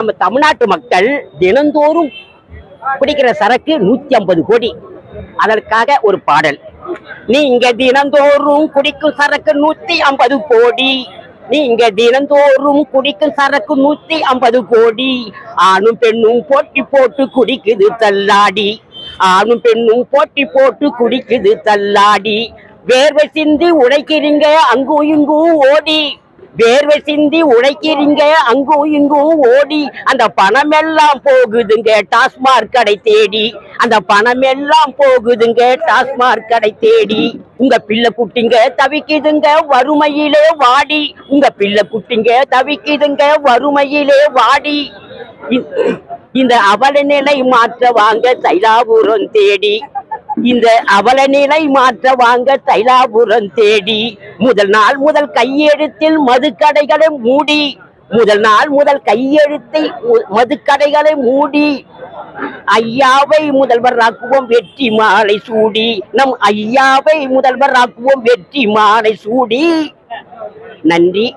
நம்ம தமிழ்நாட்டு மக்கள் தினந்தோறும் குடிக்கிற சரக்கு 150 கோடி. அதற்காக ஒரு பாடல். நீங்க தினந்தோறும் குடிக்கும் சரக்கு 150 கோடி. நீங்க தினந்தோறும் குடிக்கும் சரக்கு 150 கோடி. ஆணும் பெண்ணும் போட்டி போட்டு குடிக்குது தள்ளாடி. ஆணும் பெண்ணும் போட்டி போட்டு குடிக்குது தள்ளாடி. வேர்வை சிந்தி உழைக்கிறீங்க அங்கும் இங்கும் ஓடி. வேர்வை சிந்தி உழைக்கிறீங்க அங்கும் இங்கும் ஓடி. அந்த பணம் எல்லாம் போகுதுங்க டாஸ்மாக் கடை தேடி. அந்த பணம் எல்லாம் போகுதுங்க டாஸ்மாக் கடை தேடி. உங்க பிள்ளை குட்டிங்க தவிக்குதுங்க வறுமையிலே வாடி. உங்க பிள்ளை குட்டிங்க தவிக்குதுங்க வறுமையிலே வாடி. இந்த அவல நிலை மாற்ற வாங்க தைலாபுரம் தேடி. இந்த அவல நிலை மாற்ற வாங்க தைலாபுரம் தேடி. முதல் நாள் முதல் கையெழுத்தில் மதுக்கடைகளை மூடி. முதல் நாள் முதல் கையெழுத்தை மதுக்கடைகளை மூடி. ஐயாவை முதல்வர் ஆக்குவோம் வெற்றி மாலை சூடி. நம் ஐயாவை முதல்வர் ஆக்குவோம் வெற்றி மாலை சூடி. நன்றி.